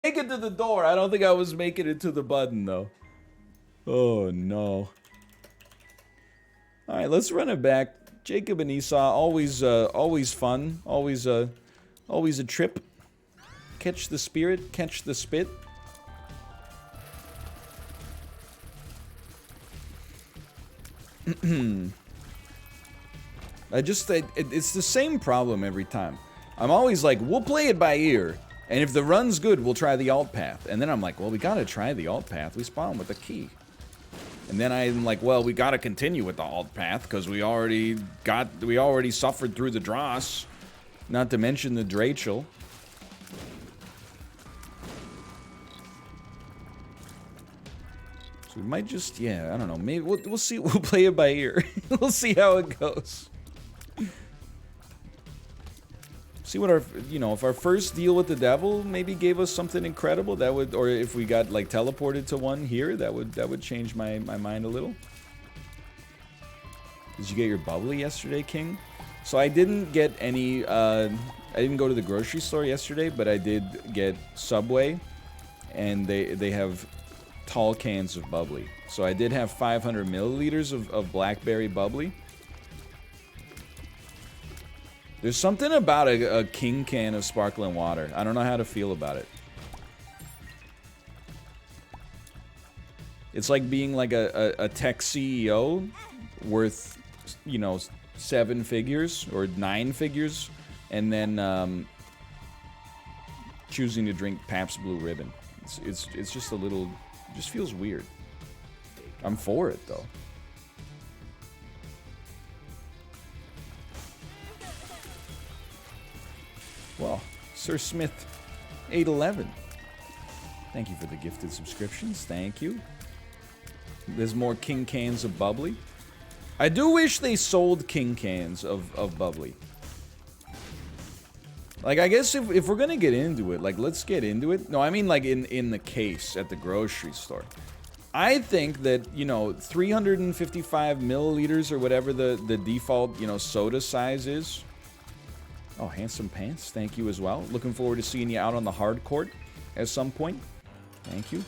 Make it to the door. I don't think I was making it to the button, though. Oh, no. Alright, let's run it back. Jacob and Esau, always fun. Always a trip. Catch the spirit, catch the spit. It's the same problem every time. I'm always like, we'll play it by ear. And if the run's good, we'll try the alt path. And then I'm like, well, we gotta try the alt path. We spawn with a key. And then I'm like, well, we gotta continue with the alt path because we already suffered through the dross. Not to mention the Drachel. So we might just, yeah, I don't know. Maybe we'll see. We'll play it by ear. We'll see how it goes. See what our, if our first deal with the devil maybe gave us something incredible, that would, or if we got like teleported to one here, that would change my mind a little. Did you get your bubbly yesterday, King? So I didn't get any, I didn't go to the grocery store yesterday, but I did get Subway, and they have tall cans of bubbly. So I did have 500 milliliters of blackberry bubbly. There's something about a king can of sparkling water. I don't know how to feel about it. It's like being like a tech CEO worth, 7 figures or 9 figures, and then choosing to drink Pabst Blue Ribbon. It's just a little, it just feels weird. I'm for it though. Well, Sir Smith 811. Thank you for the gifted subscriptions. Thank you. There's more king cans of bubbly. I do wish they sold king cans of bubbly. Like, I guess if we're gonna get into it, like, let's get into it. No, I mean like in the case at the grocery store. I think that, 355 milliliters or whatever the default, soda size is. Oh, Handsome Pants, thank you as well. Looking forward to seeing you out on the hard court at some point. Thank you.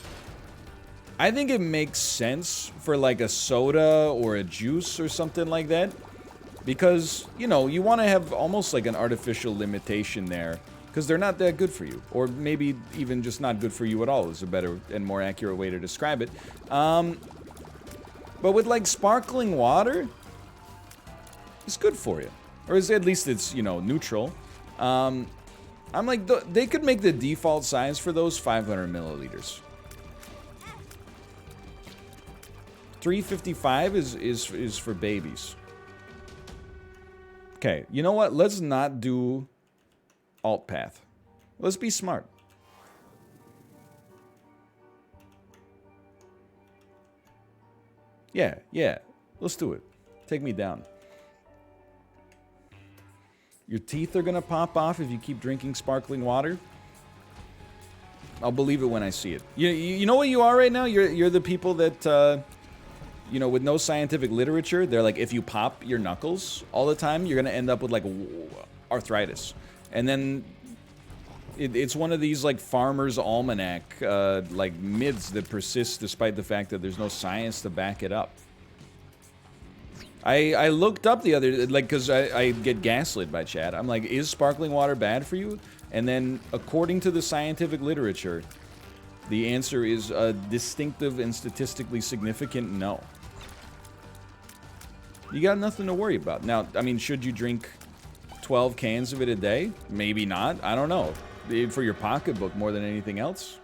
I think it makes sense for like a soda or a juice or something like that. Because, you want to have almost like an artificial limitation there. Because they're not that good for you. Or maybe even just not good for you at all is a better and more accurate way to describe it. But with like sparkling water, it's good for you. Or at least it's, neutral. I'm like, they could make the default size for those 500 milliliters. 355 is for babies. Okay, you know what? Let's not do alt path. Let's be smart. Yeah, let's do it. Take me down. Your teeth are gonna pop off if you keep drinking sparkling water. I'll believe it when I see it. You know what you are right now? You're the people that, with no scientific literature, they're like, if you pop your knuckles all the time, you're gonna end up with like arthritis. And then it's one of these like farmer's almanac like myths that persist despite the fact that there's no science to back it up. I looked up the other, like, because I get gaslit by chat. I'm like, is sparkling water bad for you? And then, according to the scientific literature, the answer is a distinctive and statistically significant no. You got nothing to worry about. Now, I mean, should you drink 12 cans of it a day? Maybe not. I don't know. For your pocketbook more than anything else.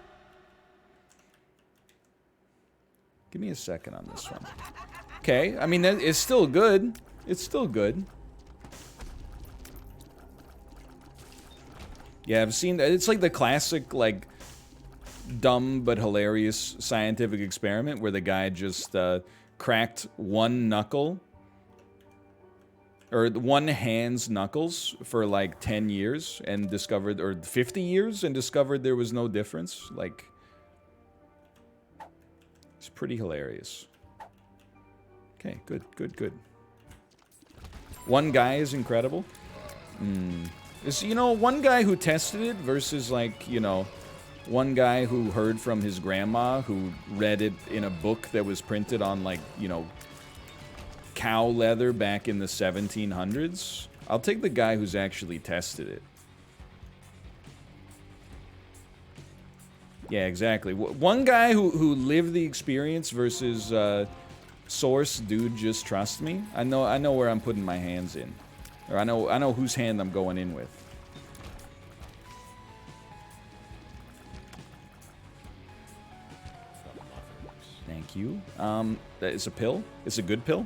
Give me a second on this one. Okay, I mean, it's still good. It's still good. Yeah, I've seen that. It's like the classic, like, dumb but hilarious scientific experiment where the guy just cracked one knuckle, or one hand's knuckles for like 10 years and discovered, or 50 years and discovered there was no difference. Like, it's pretty hilarious. Okay, good. One guy is incredible. It's, one guy who tested it versus, like, one guy who heard from his grandma, who read it in a book that was printed on, like, you know, cow leather back in the 1700s. I'll take the guy who's actually tested it. Yeah, exactly. One guy who lived the experience versus source, dude, just trust me. I know where I'm putting my hands in. Or I know whose hand I'm going in with. Thank you. It's a pill. It's a good pill.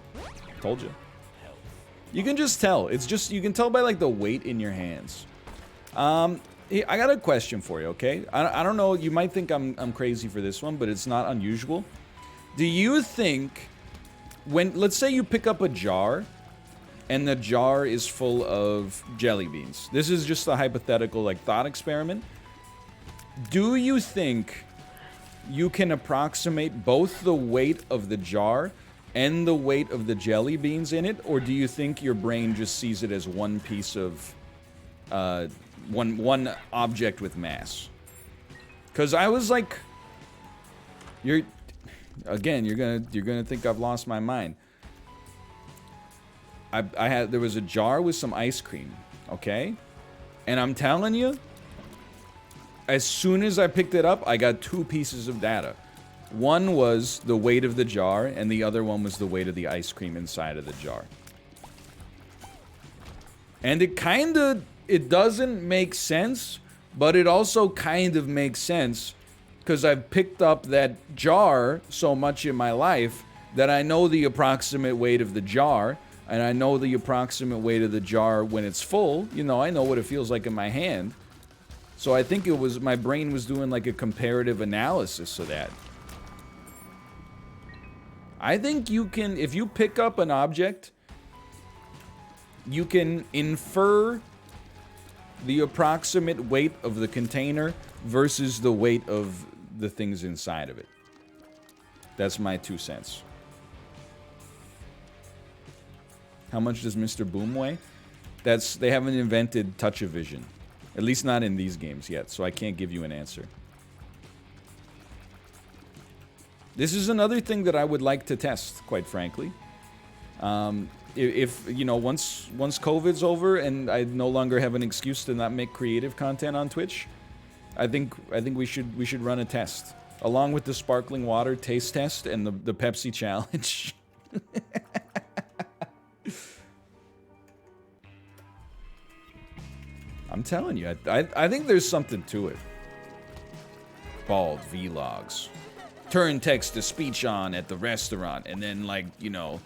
Told you. You can just tell. It's just, you can tell by like the weight in your hands. I got a question for you, okay? I don't know, you might think I'm crazy for this one, but it's not unusual. Do you think, when, let's say you pick up a jar, and the jar is full of jelly beans. This is just a hypothetical, like, thought experiment. Do you think you can approximate both the weight of the jar and the weight of the jelly beans in it? Or do you think your brain just sees it as one piece of, one object with mass? Because I was like, you're gonna think I've lost my mind. There was a jar with some ice cream, okay? And I'm telling you, as soon as I picked it up, I got two pieces of data. One was the weight of the jar, and the other one was the weight of the ice cream inside of the jar. And it doesn't make sense, but it also kind of makes sense because I've picked up that jar so much in my life that I know the approximate weight of the jar, and I know the approximate weight of the jar when it's full. You know, I know what it feels like in my hand. So I think it was, my brain was doing like a comparative analysis of that. I think you can, if you pick up an object, you can infer the approximate weight of the container versus the weight of the things inside of it. That's my 2 cents. How much does Mr. Boom weigh? They haven't invented touch-o-vision. At least not in these games yet, so I can't give you an answer. This is another thing that I would like to test, quite frankly. If you know, once COVID's over and I no longer have an excuse to not make creative content on Twitch, I think we should run a test along with the sparkling water taste test and the Pepsi challenge. I'm telling you, I think there's something to it. Bald vlogs. Turn text to speech on at the restaurant, and then, like, you know,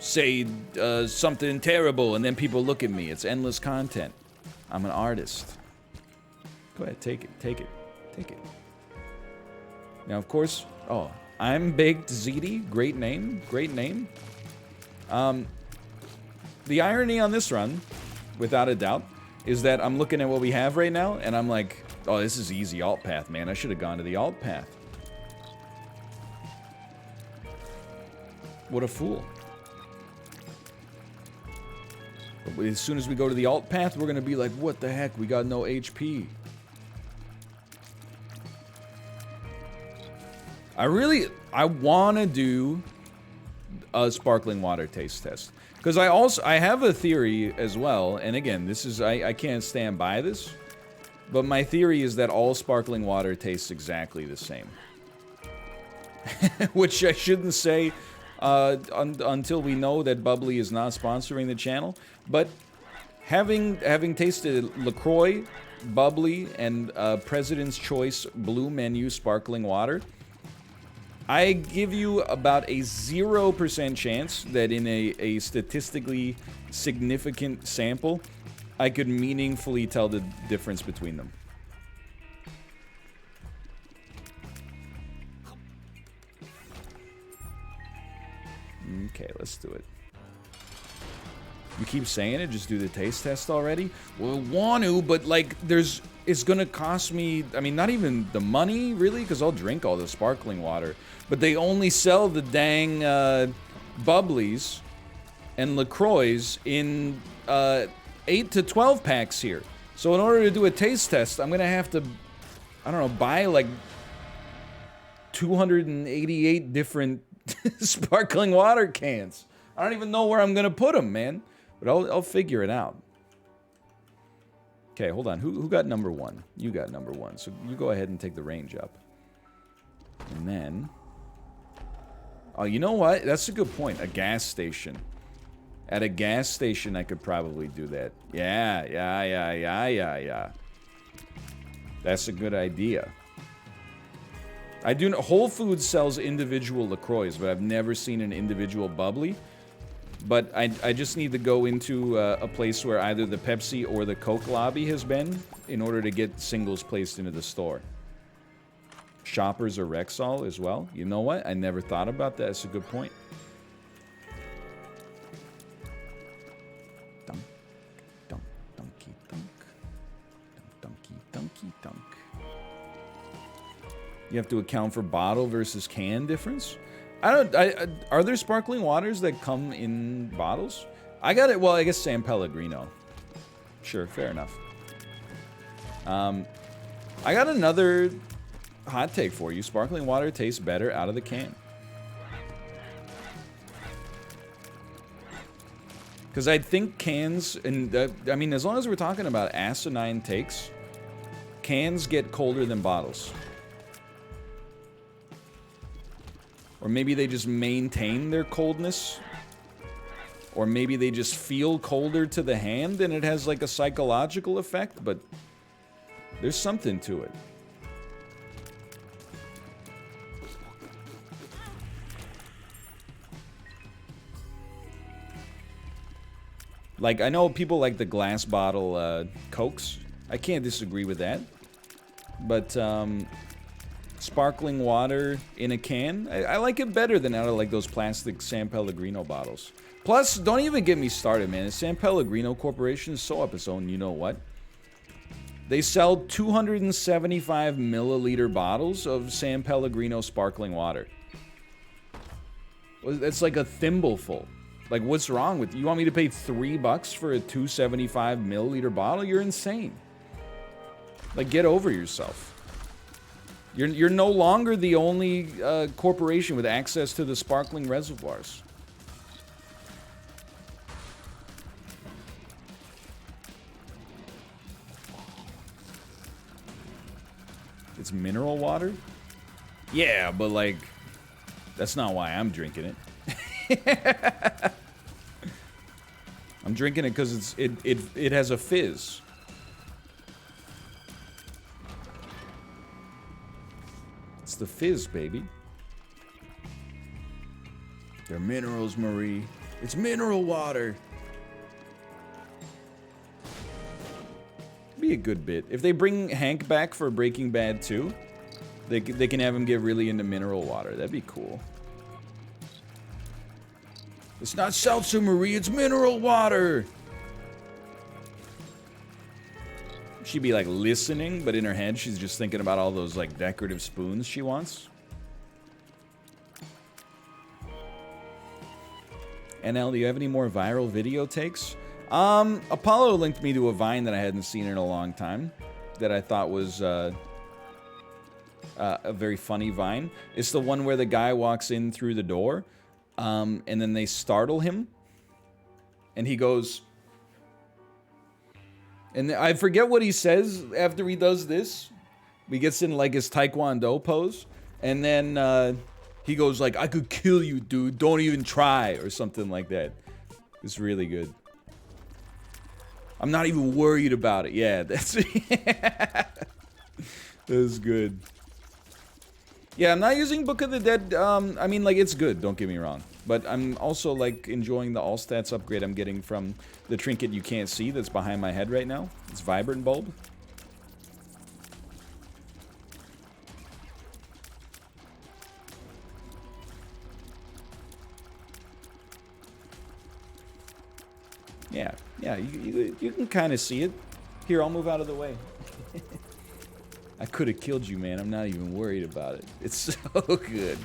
say something terrible, and then people look at me. It's endless content. I'm an artist. Go ahead, take it. Now, of course, I'm Baked ZD. Great name. The irony on this run, without a doubt, is that I'm looking at what we have right now, and I'm like, oh, this is easy alt path, man. I should have gone to the alt path. What a fool. But as soon as we go to the alt path, we're gonna be like, what the heck? We got no HP. I wanna do a sparkling water taste test. Because I have a theory as well, and again, this is, I can't stand by this, but my theory is that all sparkling water tastes exactly the same. Which I shouldn't say until we know that Bubbly is not sponsoring the channel, but having tasted LaCroix, Bubbly, and President's Choice Blue Menu sparkling water, I give you about a 0% chance that in a statistically significant sample, I could meaningfully tell the difference between them. Okay, let's do it. You keep saying it, just do the taste test already? Well, want to, but like, it's gonna cost me, I mean, not even the money, really, because I'll drink all the sparkling water. But they only sell the dang Bubblies and LaCroix in 8 to 12 packs here. So in order to do a taste test, I'm gonna have to I don't know, buy like 288 different sparkling water cans. I don't even know where I'm gonna put them, man. But I'll figure it out. Okay, hold on. Who got number 1? You got number 1. So you go ahead and take the range up. And then... Oh, you know what? That's a good point. A gas station. At a gas station, I could probably do that. Yeah. That's a good idea. I do know Whole Foods sells individual LaCroix, but I've never seen an individual bubbly. But I just need to go into a place where either the Pepsi or the Coke lobby has been in order to get singles placed into the store. Shoppers or Rexall as well. You know what? I never thought about that. That's a good point. Dunk, dunk, dunky, dunk. Dunky, dunky, dunk. You have to account for bottle versus can difference? Are there sparkling waters that come in bottles? I got it. Well, I guess San Pellegrino. Sure, fair enough. I got another hot take for you. Sparkling water tastes better out of the can. Because I think cans, and I mean, as long as we're talking about asinine takes, cans get colder than bottles. Or maybe they just maintain their coldness. Or maybe they just feel colder to the hand and it has like a psychological effect, but there's something to it. Like, I know people like the glass bottle Cokes. I can't disagree with that. But, sparkling water in a can, I like it better than out of, like, those plastic San Pellegrino bottles. Plus, don't even get me started, man. The San Pellegrino Corporation is so up its own, you know what? They sell 275 milliliter bottles of San Pellegrino sparkling water. That's like a thimbleful. Like, what's wrong with you? You want me to pay $3 for a 275 milliliter bottle? You're insane. Like, get over yourself. You're no longer the only corporation with access to the sparkling reservoirs. It's mineral water? Yeah, but like, that's not why I'm drinking it. I'm drinking it because it has a fizz. It's the fizz, baby. They're minerals, Marie. It's mineral water. Be a good bit. If they bring Hank back for Breaking Bad 2, they can have him get really into mineral water. That'd be cool. It's not seltzer, Marie. It's mineral water. She'd be like listening, but in her head, she's just thinking about all those like decorative spoons she wants. NL, do you have any more viral video takes? Apollo linked me to a Vine that I hadn't seen in a long time that I thought was a very funny Vine. It's the one where the guy walks in through the door, and then they startle him, and he goes... And I forget what he says after he does this. He gets in like his Taekwondo pose. And then he goes like, I could kill you, dude. Don't even try. Or something like that. It's really good. I'm not even worried about it. Yeah, that's... That was good. Yeah, I'm not using Book of the Dead. I mean, like, it's good. Don't get me wrong. But I'm also, like, enjoying the all-stats upgrade I'm getting from the trinket you can't see that's behind my head right now. It's Vibrant Bulb. Yeah, you can kind of see it. Here, I'll move out of the way. I could have killed you, man. I'm not even worried about it. It's so good.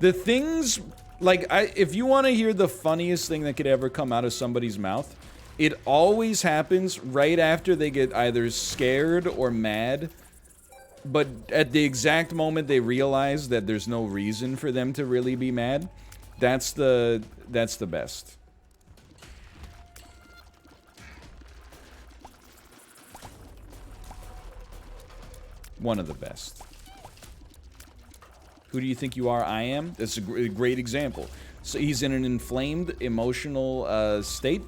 The things, like, if you want to hear the funniest thing that could ever come out of somebody's mouth, it always happens right after they get either scared or mad but at the exact moment they realize that there's no reason for them to really be mad, that's the best. One of the best. Who do you think you are? I am? That's a great example. So he's in an inflamed emotional state.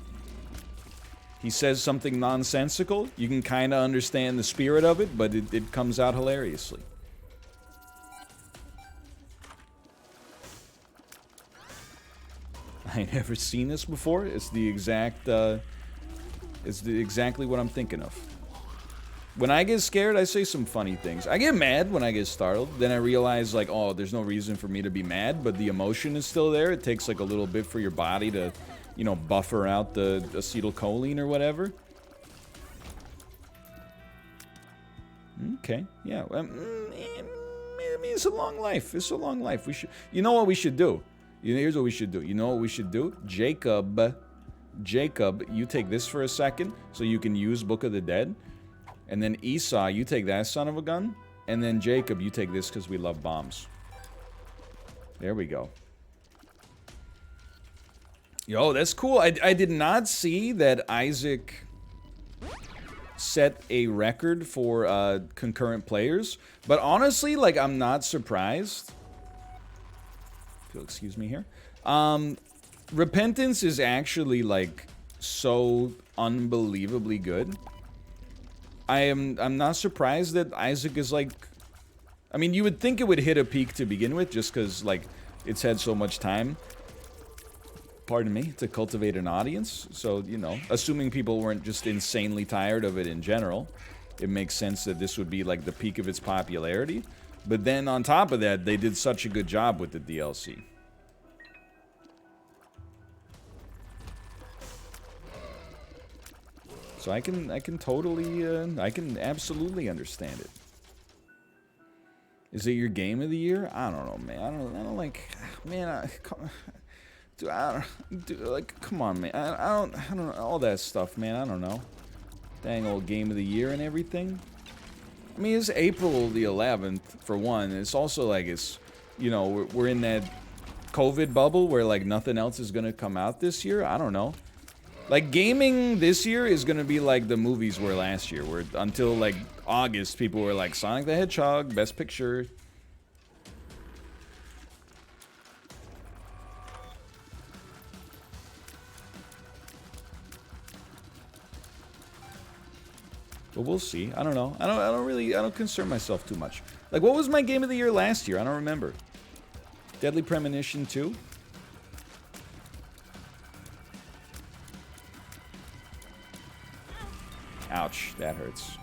He says something nonsensical. You can kind of understand the spirit of it, but it comes out hilariously. I ain't never seen this before. It's the exact, exactly what I'm thinking of. When I get scared, I say some funny things. I get mad when I get startled. Then I realize, like, oh, there's no reason for me to be mad, but the emotion is still there. It takes, like, a little bit for your body to, you know, buffer out the acetylcholine or whatever. Okay, yeah. I mean, it's a long life. It's a long life. We should... You know what we should do? Here's what we should do. You know what we should do? Jacob, you take this for a second so you can use Book of the Dead. And then Esau, you take that son of a gun. And then Jacob, you take this because we love bombs. There we go. Yo, that's cool. I did not see that Isaac set a record for concurrent players. But honestly, like, I'm not surprised. If you'll excuse me here. Repentance is actually, like, so unbelievably good. I'm not surprised that Isaac is like... I mean, you would think it would hit a peak to begin with, just because, like, it's had so much time, pardon me, to cultivate an audience. So, you know, assuming people weren't just insanely tired of it in general, it makes sense that this would be, like, the peak of its popularity. But then, on top of that, they did such a good job with the DLC. So I can totally, I can absolutely understand it. Is it your game of the year? I don't know, man. I don't like, man. Like, come on, man. I don't know all that stuff, man. I don't know. Dang old game of the year and everything. I mean, it's April the 11th for one. It's also like it's, you know, we're in that COVID bubble where like nothing else is gonna come out this year. I don't know. Like, gaming this year is gonna be like the movies were last year, where until, like, August, people were like, Sonic the Hedgehog, Best Picture. But we'll see. I don't know. I don't concern myself too much. Like, what was my game of the year last year? I don't remember. Deadly Premonition 2? Ouch, that hurts.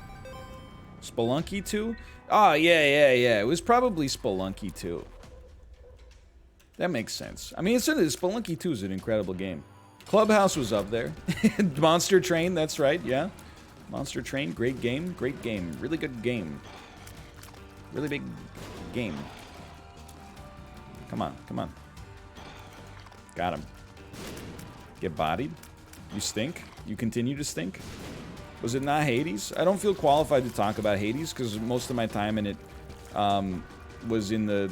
Spelunky 2? Oh, yeah. It was probably Spelunky 2. That makes sense. I mean, Spelunky 2 is an incredible game. Clubhouse was up there. Monster Train, that's right, yeah. Monster Train, great game. Really good game. Really big game. Come on. Got him. Get bodied. You stink. You continue to stink. Was it not Hades? I don't feel qualified to talk about Hades because most of my time in it was in the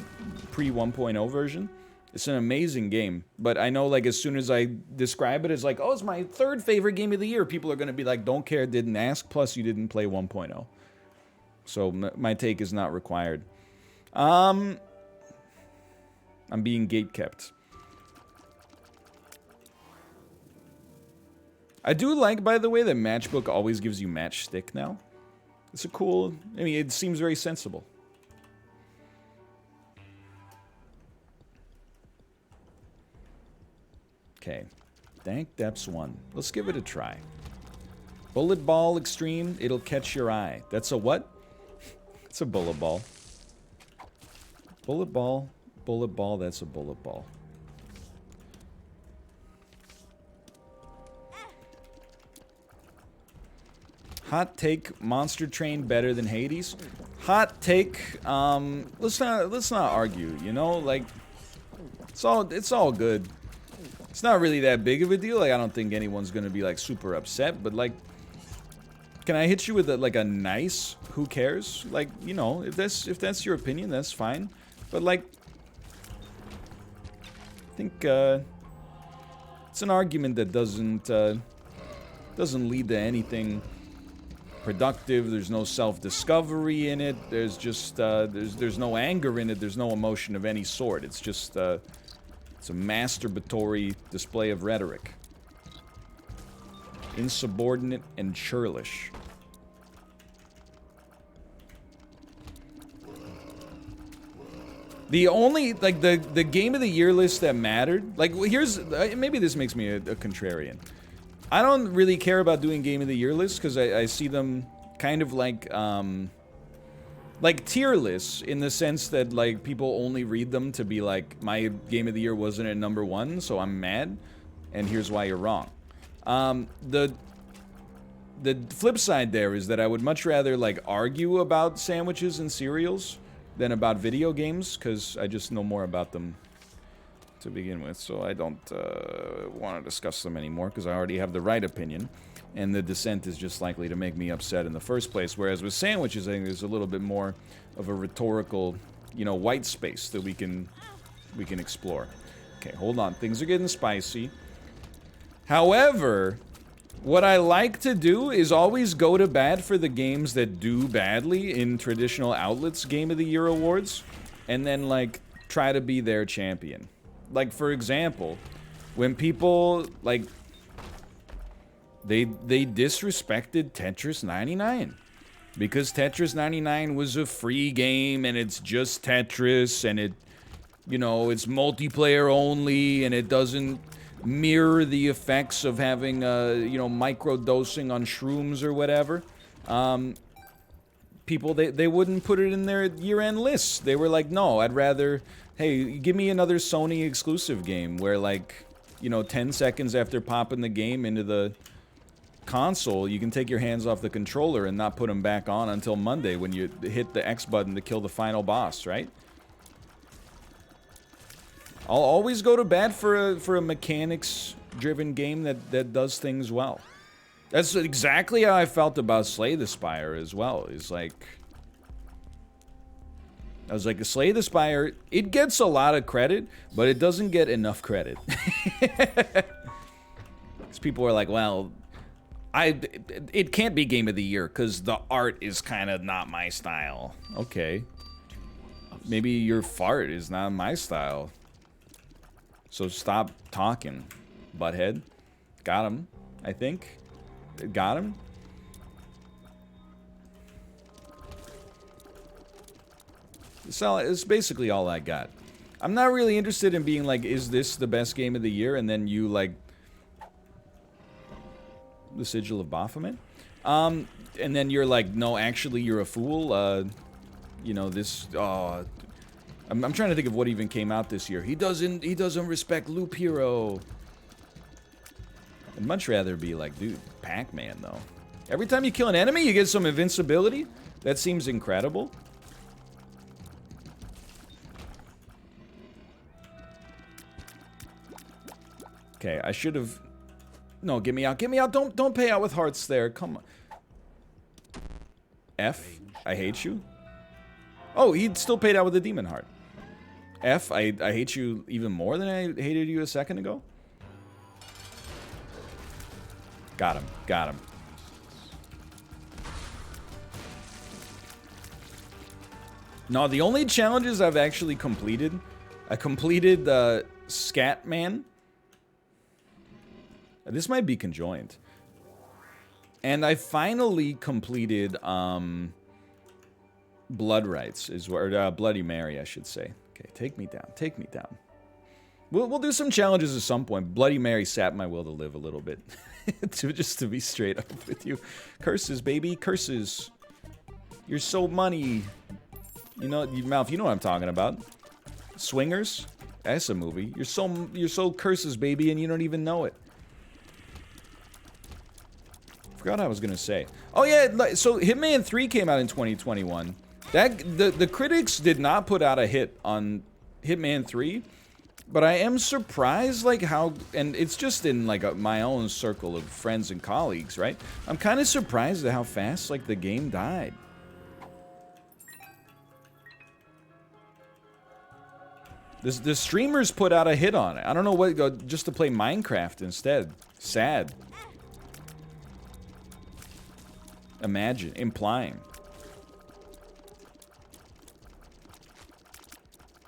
pre-1.0 version. It's an amazing game, but I know, like, as soon as I describe it as like, oh, it's my third favorite game of the year, people are going to be like, don't care, didn't ask, plus you didn't play 1.0. So my take is not required. I'm being gatekept. I do like, by the way, that Matchbook always gives you Matchstick now. It's a cool... I mean, it seems very sensible. Okay. Dank Depths 1. Let's give it a try. Bullet Ball Extreme, it'll catch your eye. That's a what? It's a bullet ball. Bullet ball, that's a bullet ball. Hot take, Monster Train better than Hades. Hot take, let's not argue, you know, like, it's all good. It's not really that big of a deal. Like, I don't think anyone's gonna be like super upset, but like, can I hit you with like a nice who cares? Like, you know, if that's your opinion, that's fine. But like, I think it's an argument that doesn't lead to anything productive. There's no self-discovery in it. There's just there's no anger in it. There's no emotion of any sort. It's just it's a masturbatory display of rhetoric. Insubordinate and churlish. The only, like, the game of the year list that mattered, like, here's, maybe this makes me a contrarian. I don't really care about doing game of the year lists, because I see them kind of like tier lists, in the sense that, like, people only read them to be like, my game of the year wasn't at #1, so I'm mad, and here's why you're wrong. The flip side there is that I would much rather, like, argue about sandwiches and cereals than about video games, because I just know more about them to begin with, so I don't want to discuss them anymore, because I already have the right opinion, and the dissent is just likely to make me upset in the first place, whereas with sandwiches, I think there's a little bit more of a rhetorical, you know, white space that we can explore. Okay, hold on, things are getting spicy. However, what I like to do is always go to bat for the games that do badly in traditional outlets' Game of the Year awards, and then, like, try to be their champion. Like, for example, when people, like, they disrespected Tetris 99. Because Tetris 99 was a free game, and it's just Tetris, and it, you know, it's multiplayer only, and it doesn't mirror the effects of having, you know, micro-dosing on shrooms or whatever. People, they wouldn't put it in their year-end lists. They were like, no, I'd rather, hey, give me another Sony exclusive game where, like, you know, 10 seconds after popping the game into the console, you can take your hands off the controller and not put them back on until Monday when you hit the X button to kill the final boss, right? I'll always go to bat for a mechanics-driven game that does things well. That's exactly how I felt about Slay the Spire as well. It's like, I was like, Slay the Spire, it gets a lot of credit, but it doesn't get enough credit. Because people are like, well, it can't be Game of the Year because the art is kind of not my style. Okay. Maybe your fart is not my style. So stop talking, butthead. Got him, I think. Got him? It's basically all I got. I'm not really interested in being like, is this the best game of the year? And then you, like, the Sigil of Baphomet? And then you're like, no, actually, you're a fool. You know, this, I'm trying to think of what even came out this year. He doesn't respect Loop Hero. I'd much rather be like, dude, Pac-Man, though. Every time you kill an enemy, you get some invincibility. That seems incredible. Okay, I should have... No, get me out. Get me out. Don't pay out with hearts there. Come on. F, I hate you. Oh, he still paid out with a demon heart. F, I hate you even more than I hated you a second ago. Got him. Got him. No, the only challenges I've actually completed, I completed Scatman. This might be conjoined. And I finally completed Blood Rites, or Bloody Mary, I should say. Okay, take me down. Take me down. We'll do some challenges at some point. Bloody Mary sapped my will to live a little bit. Just to be straight up with you. Curses, baby. Curses. You're so money. You know, Mouth, you know what I'm talking about. Swingers? That's a movie. You're so curses, baby, and you don't even know it. Forgot what I was gonna say. Oh yeah, so Hitman 3 came out in 2021. The critics did not put out a hit on Hitman 3, But I am surprised, like, how... And it's just in, like, my own circle of friends and colleagues, right? I'm kind of surprised at how fast, like, the game died. The streamers put out a hit on it. I don't know what... Just to play Minecraft instead. Sad. Imagine. Implying.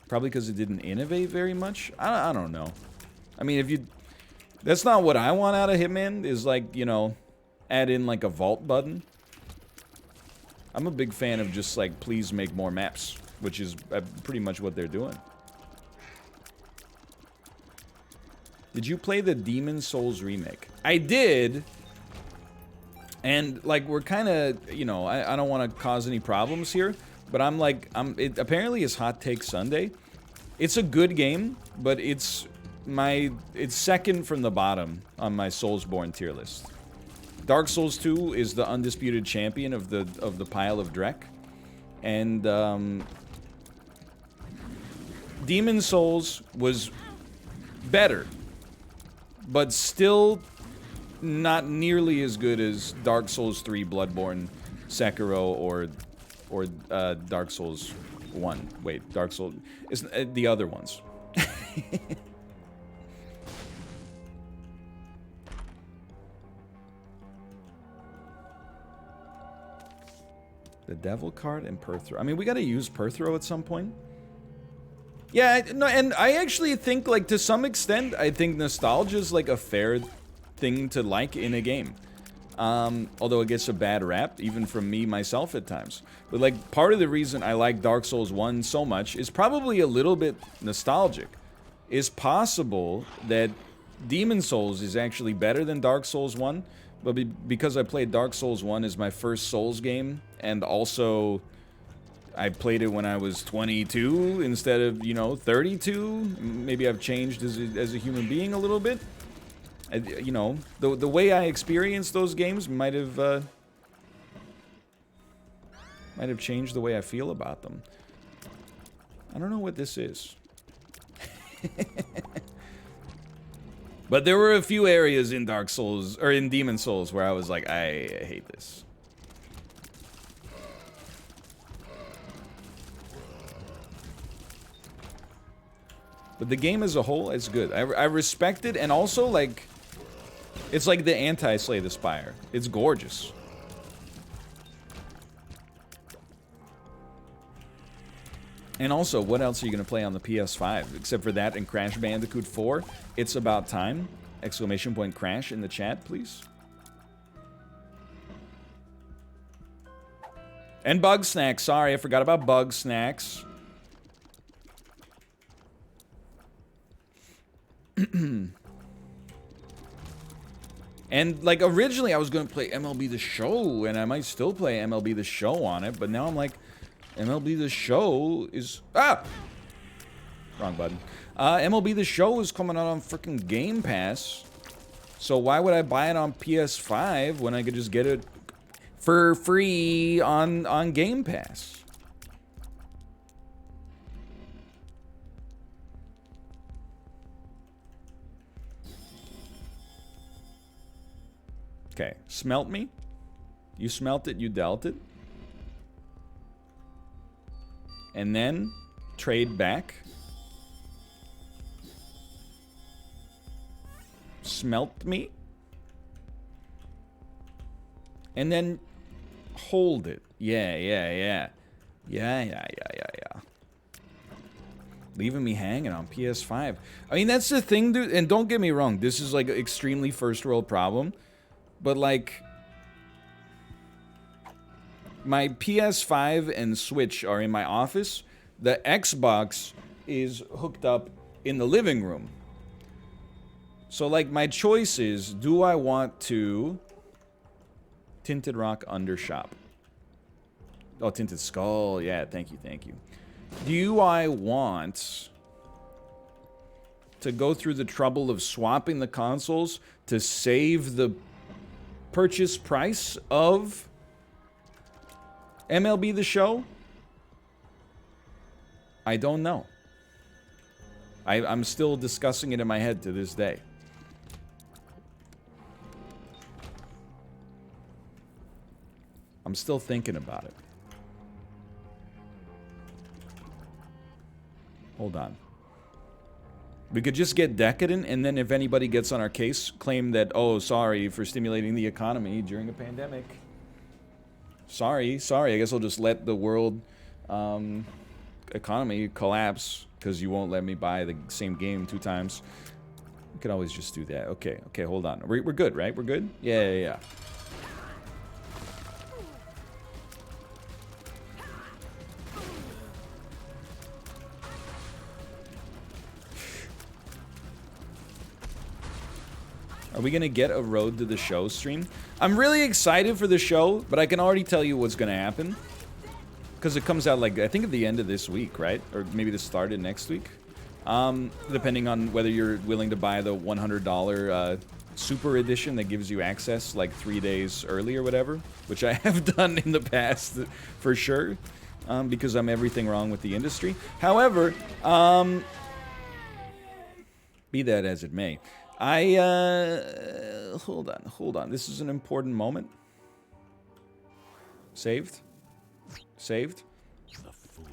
Probably because it didn't innovate very much. I don't know. I mean, if you... That's not what I want out of Hitman, is like, you know, add in like a vault button. I'm a big fan of just like, please make more maps, which is pretty much what they're doing. Did you play the Demon Souls remake? I did. And like, we're kind of, you know, I don't want to cause any problems here, but I'm like, it apparently is Hot Take Sunday. It's a good game, but it's second from the bottom on my Soulsborne tier list. Dark Souls 2 is the undisputed champion of the pile of Drek, and Demon Souls was better, but still not nearly as good as Dark Souls 3, Bloodborne, Sekiro, or Dark Souls 1. Wait, Dark Souls... It's the other ones. The Devil card and Perthro. I mean, we gotta use Perthro at some point. Yeah, no, and I actually think, like, to some extent, I think nostalgia is, like, a fair thing to like in a game. Although it gets a bad rap, even from me, myself, at times. But, like, part of the reason I like Dark Souls 1 so much is probably a little bit nostalgic. It's possible that Demon Souls is actually better than Dark Souls 1, but because I played Dark Souls 1 as my first Souls game, and also I played it when I was 22 instead of, you know, 32, maybe I've changed as a human being a little bit. You know, the way I experienced those games might have changed the way I feel about them. I don't know what this is. But there were a few areas in Dark Souls, or in Demon Souls, where I was like, I hate this. But the game as a whole is good. I respect it, and also, like, it's like the anti-Slay the Spire. It's gorgeous. And also, what else are you going to play on the PS5? Except for that and Crash Bandicoot 4. It's about time. Exclamation point Crash in the chat, please. And Bug Snacks. Sorry, I forgot about Bug Snacks. And, like, originally I was going to play MLB The Show, and I might still play MLB The Show on it, but now I'm like, MLB The Show is... Ah! Wrong button. MLB The Show is coming out on freaking Game Pass, so why would I buy it on PS5 when I could just get it for free on Game Pass? Okay, smelt me. You smelt it, you dealt it. And then trade back. Smelt me. And then hold it. Yeah. Leaving me hanging on PS5. I mean, that's the thing, dude. And don't get me wrong, this is like an extremely first world problem. But, like, my PS5 and Switch are in my office. The Xbox is hooked up in the living room. So, like, my choice is, do I want to... Tinted Rock Undershop. Oh, Tinted Skull. Yeah, thank you. Do I want to go through the trouble of swapping the consoles to save the purchase price of MLB The Show? I don't know. I'm still discussing it in my head to this day. I'm still thinking about it. Hold on. We could just get decadent, and then if anybody gets on our case, claim that, oh, sorry for stimulating the economy during a pandemic. Sorry. I guess I'll just let the world economy collapse because you won't let me buy the same game 2 times. We could always just do that. Okay, hold on. We're good, right? We're good? Yeah. Are we gonna get a Road to the Show stream? I'm really excited for the show, but I can already tell you what's gonna happen. Because it comes out, like, I think at the end of this week, right? Or maybe the start of next week. Depending on whether you're willing to buy the $100 Super Edition that gives you access, like, 3 days early or whatever. Which I have done in the past, for sure. Because I'm everything wrong with the industry. However, be that as it may. Hold on. This is an important moment. Saved? The fool.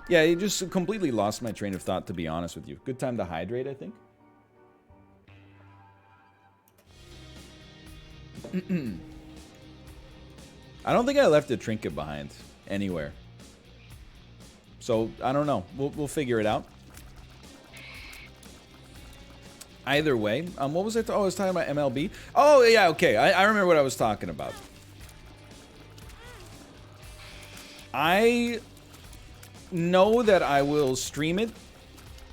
Yeah, you just completely lost my train of thought, to be honest with you. Good time to hydrate, I think. I don't think I left a trinket behind anywhere. So, I don't know. We'll figure it out. Either way, what was I? I was talking about MLB. Oh, yeah, okay. I remember what I was talking about. I know that I will stream it.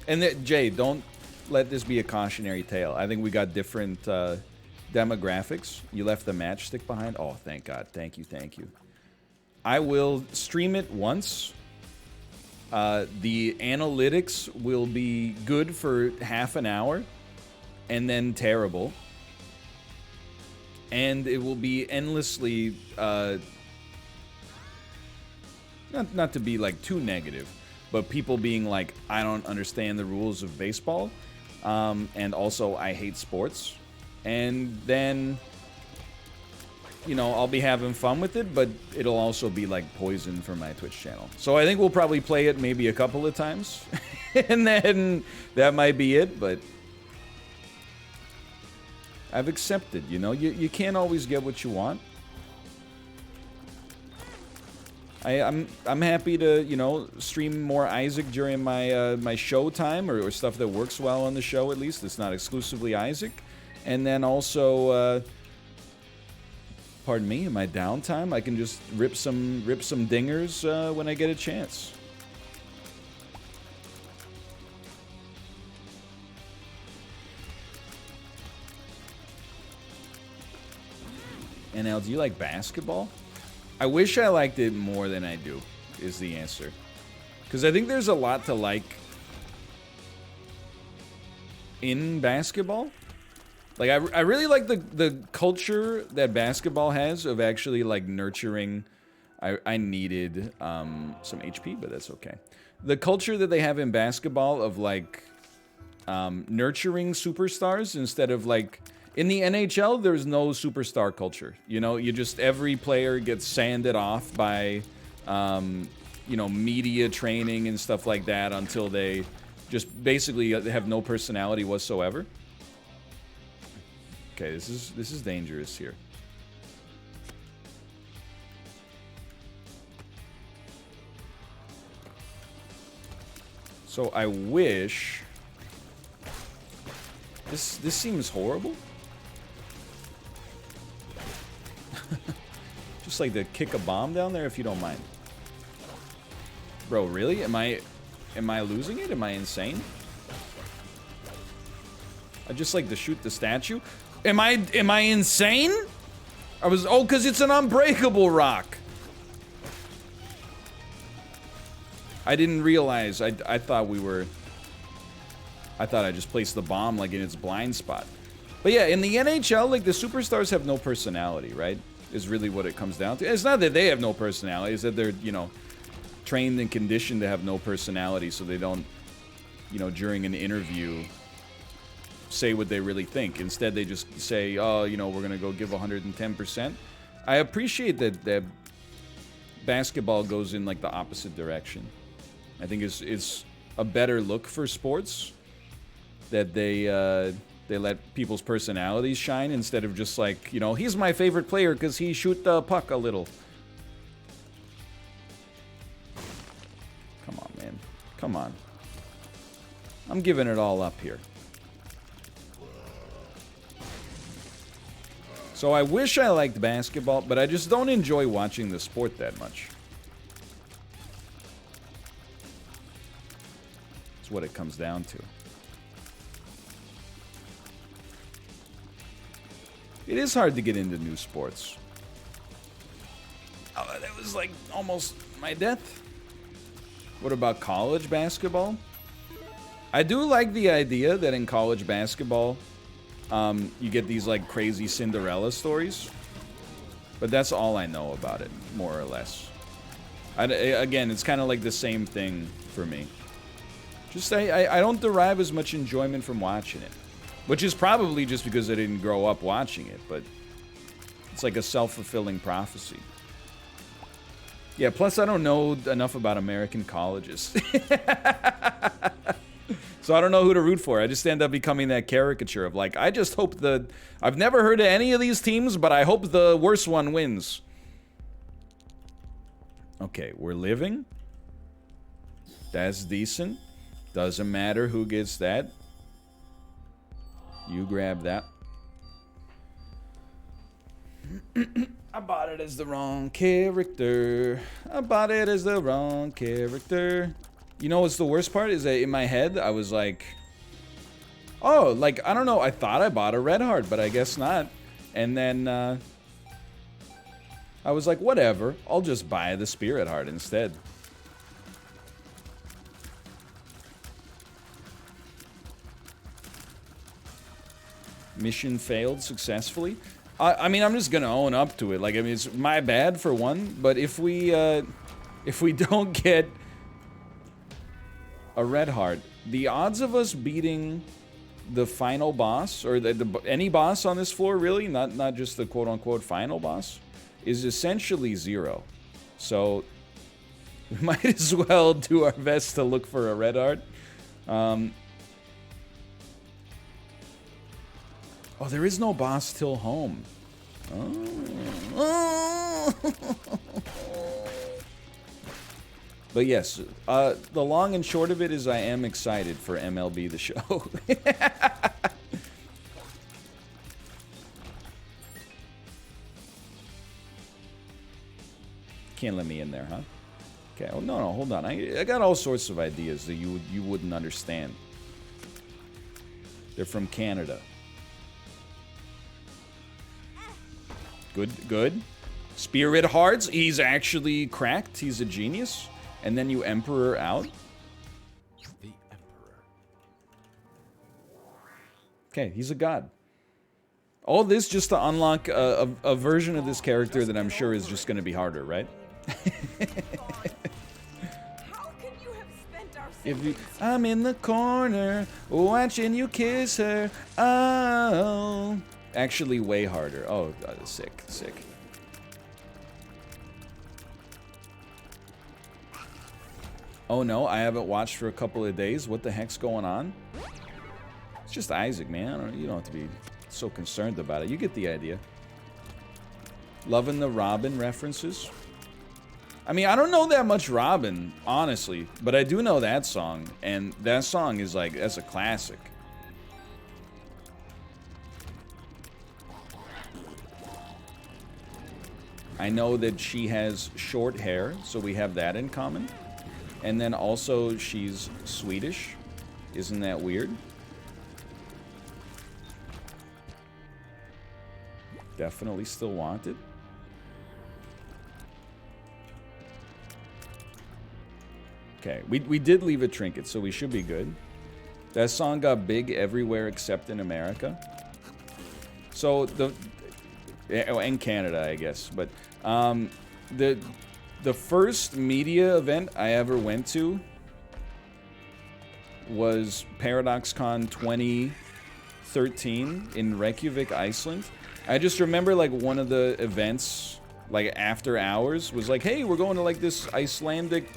And that, Jay, don't let this be a cautionary tale. I think we got different demographics. You left the matchstick behind. Oh, thank God. Thank you. I will stream it once. The analytics will be good for half an hour. And then terrible. And it will be endlessly, not to be, like, too negative, but people being like, I don't understand the rules of baseball, and also I hate sports. And then, you know, I'll be having fun with it, but it'll also be, like, poison for my Twitch channel. So I think we'll probably play it maybe a couple of times, and then that might be it, but I've accepted, you know, you can't always get what you want. I'm happy to, you know, stream more Isaac during my my show time or stuff that works well on the show, at least. It's not exclusively Isaac. And then also, pardon me, in my downtime, I can just rip some dingers when I get a chance. NL, do you like basketball? I wish I liked it more than I do, is the answer. Because I think there's a lot to like in basketball. Like, I really like the culture that basketball has of actually, like, nurturing. I needed some HP, but that's okay. The culture that they have in basketball of, like, nurturing superstars instead of, like... In the NHL, there's no superstar culture. You know, every player gets sanded off by, you know, media training and stuff like that until they just basically have no personality whatsoever. Okay, this is dangerous here. So I wish... This seems horrible. Just like to kick a bomb down there if you don't mind. Bro, really? Am I losing it? Am I insane? I just like to shoot the statue. Am I insane? Oh, cuz it's an unbreakable rock. I didn't realize. I thought I just placed the bomb like in its blind spot. But yeah, in the NHL, like, the superstars have no personality, right? Is really what it comes down to. It's not that they have no personality, it's that they're, you know, trained and conditioned to have no personality, so they don't, you know, during an interview say what they really think. Instead, they just say, oh, you know, we're going to go give 110%. I appreciate that basketball goes in, like, the opposite direction. I think it's a better look for sports, that they let people's personalities shine instead of just like, you know, he's my favorite player because he shoot the puck a little. Come on, man. Come on. I'm giving it all up here. So I wish I liked basketball, but I just don't enjoy watching the sport that much. That's what it comes down to. It is hard to get into new sports. Oh, that was like almost my death. What about college basketball? I do like the idea that in college basketball, you get these like crazy Cinderella stories. But that's all I know about it, more or less. Again, it's kind of like the same thing for me. Just I don't derive as much enjoyment from watching it. Which is probably just because I didn't grow up watching it, but it's like a self-fulfilling prophecy. Yeah, plus I don't know enough about American colleges. So I don't know who to root for. I just end up becoming that caricature of like, I just hope I've never heard of any of these teams, but I hope the worst one wins. Okay, we're living. That's decent. Doesn't matter who gets that. You grab that. I bought it as the wrong character. I bought it as the wrong character. You know what's the worst part? Is that in my head, I was like, oh, like, I don't know. I thought I bought a red heart, but I guess not. And then I was like, whatever. I'll just buy the spirit heart instead. Mission failed successfully. I mean, I'm just gonna own up to it. Like, I mean, it's my bad for one. But if we don't get a red heart, the odds of us beating the final boss, or any boss on this floor, really, not just the quote-unquote final boss, is essentially 0. So we might as well do our best to look for a red heart. Oh, there is no boss till home. Oh. But yes, the long and short of it is I am excited for MLB The Show. Can't let me in there, huh? Okay, oh, no, hold on. I got all sorts of ideas that you wouldn't understand. They're from Canada. Good. Spirit hearts. He's actually cracked. He's a genius. And then you Emperor out. The Emperor. Okay, he's a god. All this just to unlock a version of this character that I'm sure is just going to be harder, right? How can you have spent our I'm in the corner watching you kiss her. Oh. Actually way harder. Oh, sick. Oh no, I haven't watched for a couple of days. What the heck's going on? It's just Isaac, man. You don't have to be so concerned about it. You get the idea. Loving the Robin references. I mean, I don't know that much Robin, honestly, but I do know that song, and that song is like, that's a classic. I know that she has short hair, so we have that in common. And then also, she's Swedish. Isn't that weird? Definitely still wanted. Okay, we did leave a trinket, so we should be good. That song got big everywhere except in America. So, and Canada, I guess. But, The first media event I ever went to was Paradoxcon 2013 in Reykjavik, Iceland. I just remember like one of the events, like after hours, was like, hey, we're going to like this Icelandic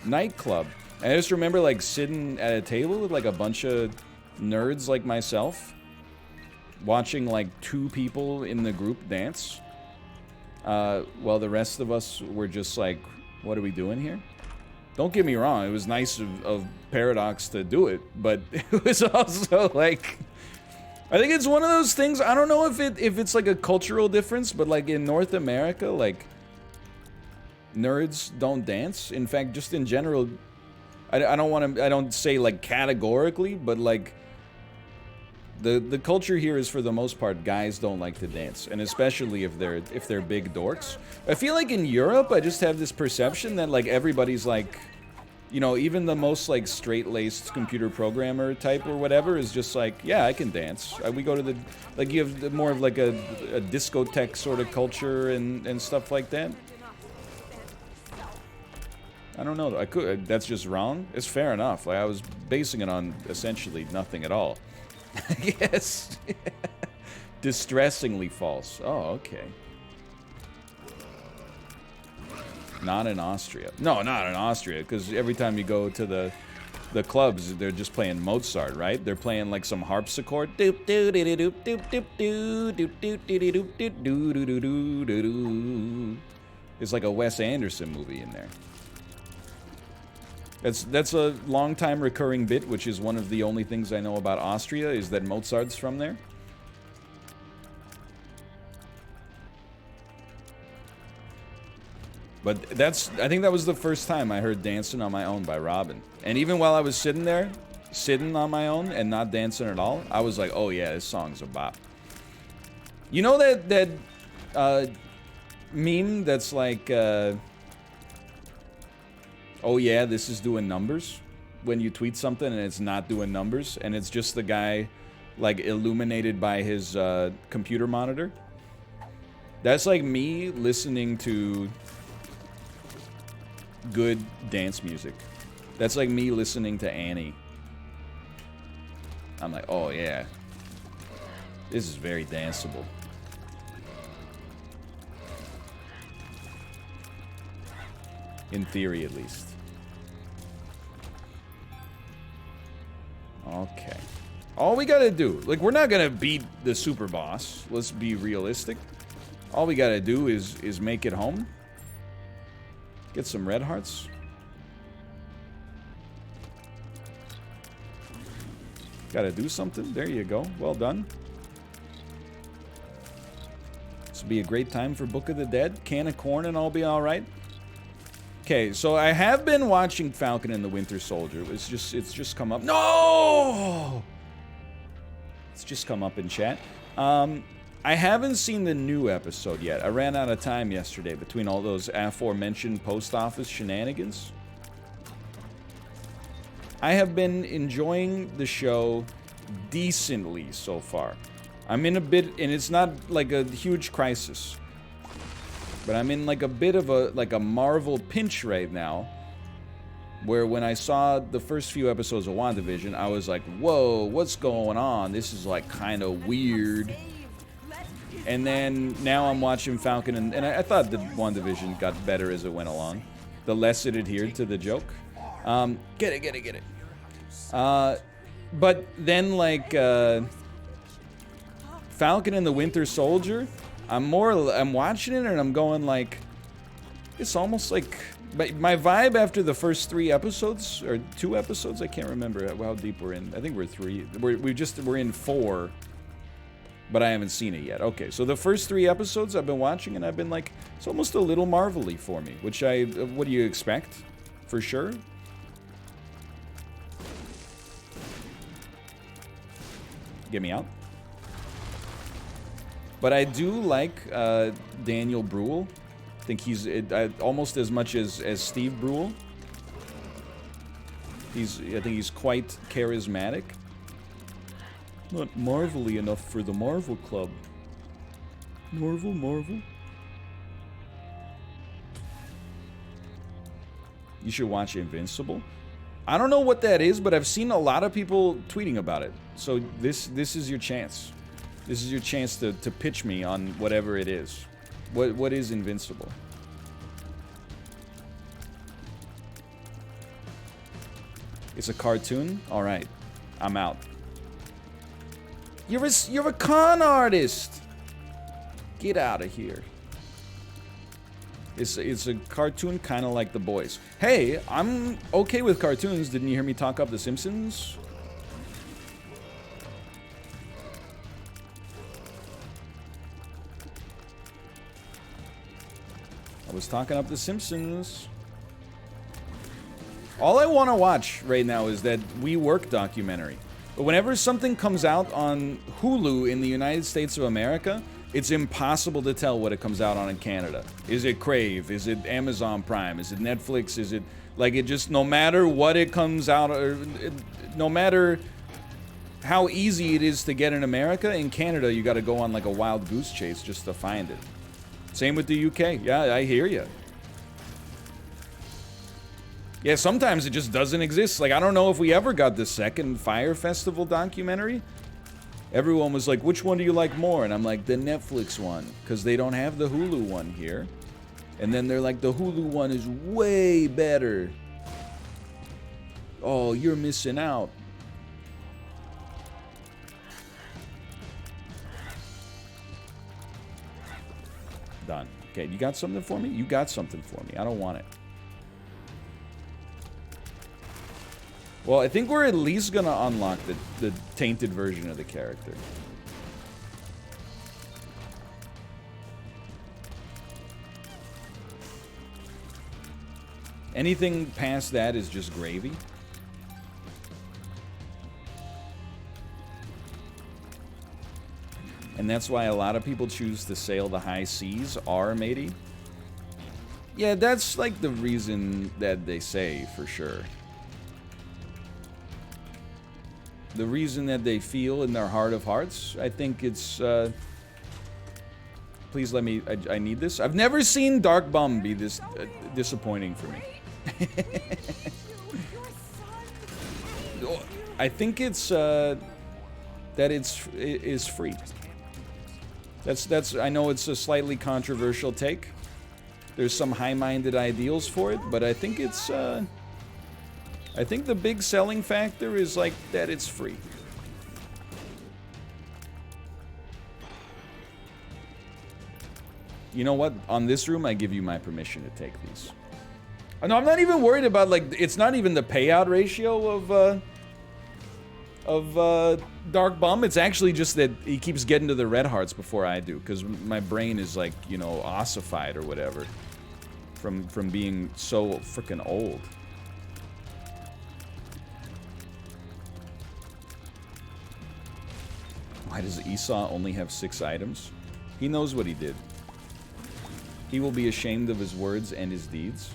nightclub. And I just remember like sitting at a table with like a bunch of nerds like myself, watching like 2 people in the group dance, while the rest of us were just like, what are we doing here? Don't get me wrong, it was nice of Paradox to do it, but it was also like, I think it's one of those things, I don't know if it's like a cultural difference, but like in North America, like, nerds don't dance. In fact, just in general, I don't say like categorically, but like, the culture here is for the most part, guys don't like to dance, and especially if they're big dorks. I feel like in Europe, I just have this perception that like everybody's like, you know, even the most like straight-laced computer programmer type or whatever is just like, yeah, I can dance. We go to the, like, you have more of like a discotheque sort of culture and stuff like that. I don't know. That's just wrong. It's fair enough. Like I was basing it on essentially nothing at all. Yes. Distressingly false. Oh, okay. Not in Austria. No, not in Austria, because every time you go to the clubs, they're just playing Mozart, right? They're playing like some harpsichord. It's like a Wes Anderson movie in there. That's a long-time recurring bit, which is one of the only things I know about Austria, is that Mozart's from there. But I think that was the first time I heard Dancing on My Own by Robin. And even while I was sitting there, sitting on my own and not dancing at all, I was like, oh yeah, this song's a bop. You know that meme that's like, oh yeah, this is doing numbers? When you tweet something and it's not doing numbers, and it's just the guy, like, illuminated by his computer monitor? That's like me listening to good dance music. That's like me listening to Annie. I'm like, oh yeah, this is very danceable. In theory, at least. Okay. All we gotta do, like, we're not gonna beat the super boss. Let's be realistic. All we gotta do is make it home. Get some red hearts. Gotta do something. There you go. Well done. This will be a great time for Book of the Dead. Can of corn and I'll be alright. Okay, so I have been watching Falcon and the Winter Soldier. It's just come up. No! It's just come up in chat. I haven't seen the new episode yet. I ran out of time yesterday between all those aforementioned post office shenanigans. I have been enjoying the show decently so far. I'm in a bit, and it's not like a huge crisis, but I'm in like a bit of a Marvel pinch right now, where when I saw the first few episodes of WandaVision, I was like, whoa, what's going on? This is like kind of weird. And then now I'm watching Falcon, and I thought the WandaVision got better as it went along. The less it adhered to the joke. Get it. But then, like, Falcon and the Winter Soldier, I'm watching it and I'm going like, it's almost like, my vibe after the first 3 episodes, or 2 episodes, I can't remember how deep we're in. I think we're 3. We're in 4. But I haven't seen it yet. Okay, so the first 3 episodes I've been watching, and I've been like, it's almost a little Marvel-y for me. Which what do you expect? For sure. Get me out. But I do like Daniel Bruhl. I think he's almost as much as Steve Bruhl. I think he's quite charismatic. Not Marvel-y enough for the Marvel Club. Marvel. You should watch Invincible. I don't know what that is, but I've seen a lot of people tweeting about it. So this is your chance. This is your chance to pitch me on whatever it is. What is Invincible? It's a cartoon? Alright. I'm out. You're a con artist! Get out of here. It's a cartoon kind of like The Boys. Hey, I'm okay with cartoons. Didn't you hear me talk up The Simpsons? I was talking up The Simpsons. All I want to watch right now is that We Work documentary. But whenever something comes out on Hulu in the United States of America, it's impossible to tell what it comes out on in Canada. Is it Crave? Is it Amazon Prime? Is it Netflix? Is it... Like, it just... No matter what it comes out... no matter how easy it is to get in America, in Canada, you gotta go on, like, a wild goose chase just to find it. Same with the UK. Yeah, I hear you. Yeah, sometimes it just doesn't exist. Like, I don't know if we ever got the second Fire Festival documentary. Everyone was like, which one do you like more? And I'm like, the Netflix one, because they don't have the Hulu one here. And then they're like, the Hulu one is way better. Oh, you're missing out. Done. Okay, you got something for me? You got something for me. I don't want it. Well, I think we're at least gonna unlock the tainted version of the character. Anything past that is just gravy. And that's why a lot of people choose to sail the high seas, matey. Yeah, that's like the reason that they say, for sure. The reason that they feel in their heart of hearts, I think it's, please let me, I need this. I've never seen Dark Bum be this disappointing for me. I think it's, that it is free. I know it's a slightly controversial take. There's some high-minded ideals for it, but I think it's, I think the big selling factor is like that it's free. You know what? On this room, I give you my permission to take these. No, I'm not even worried about, like, it's not even the payout ratio of Dark Bum. It's actually just that he keeps getting to the red hearts before I do, because my brain is, like, you know, ossified or whatever from being so freaking old. Why does Esau only have 6 items? He knows what he did. He will be ashamed of his words and his deeds.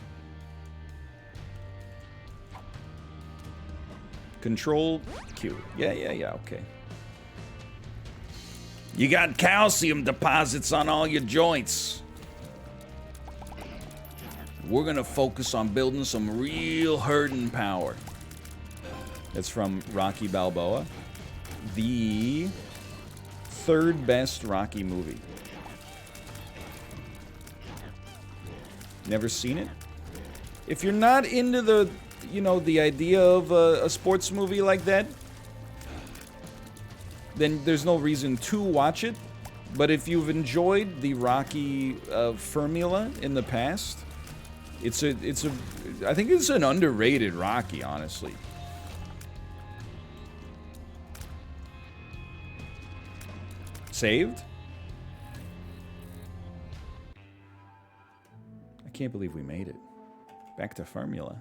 Control Q. Yeah, okay. You got calcium deposits on all your joints. We're gonna focus on building some real herding power. That's from Rocky Balboa. The 3rd best Rocky movie. Never seen it? If you're not into the, you know, the idea of a sports movie like that, then there's no reason to watch it. But if you've enjoyed the Rocky formula in the past, I think it's an underrated Rocky, honestly. Saved? I can't believe we made it. Back to formula.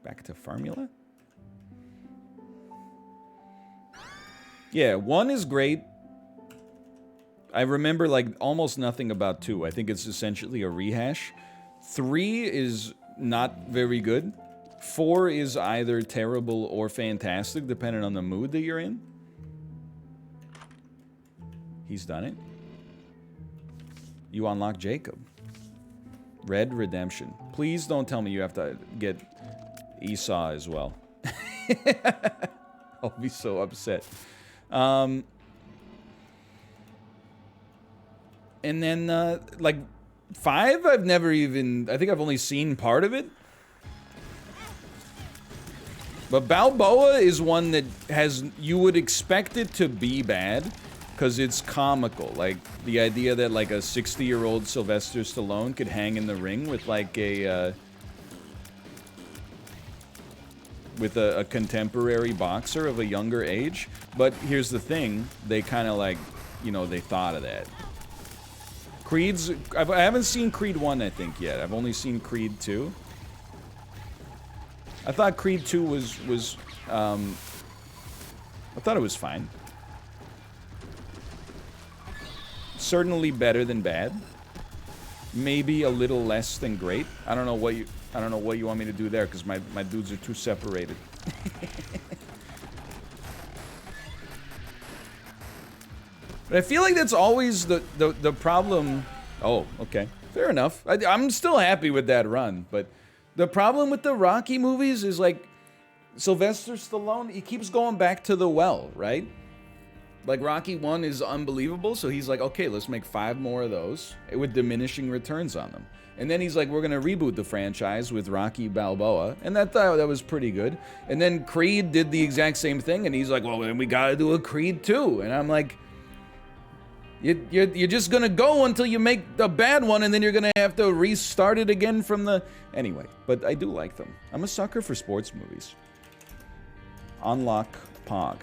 Back to formula? Yeah, 1 is great. I remember, like, almost nothing about 2. I think it's essentially a rehash. 3 is not very good. 4 is either terrible or fantastic, depending on the mood that you're in. He's done it. You unlock Jacob. Red Redemption. Please don't tell me you have to get Esau as well. I'll be so upset. And then, like, 5, I've never even... I think I've only seen part of it. But Balboa is one that has... You would expect it to be bad, because it's comical. Like, the idea that, like, a 60-year-old Sylvester Stallone could hang in the ring with, like, a contemporary boxer of a younger age. But here's the thing. They kind of, like, you know, they thought of that. Creed's... I haven't seen Creed 1, I think, yet. I've only seen Creed 2. I thought Creed 2 was I thought it was fine. Certainly better than bad. Maybe a little less than great. I don't know what you want me to do there, because my dudes are too separated. But I feel like that's always the problem. Oh, okay. Fair enough. I'm still happy with that run, but the problem with the Rocky movies is, like, Sylvester Stallone, he keeps going back to the well, right? Like, Rocky 1 is unbelievable, so he's like, okay, let's make 5 more of those with diminishing returns on them. And then he's like, we're gonna reboot the franchise with Rocky Balboa, and that was pretty good. And then Creed did the exact same thing, and he's like, well, then we gotta do a Creed 2. And I'm like, you're just gonna go until you make a bad one, and then you're gonna have to restart it again from the... Anyway, but I do like them. I'm a sucker for sports movies. Unlock Pog.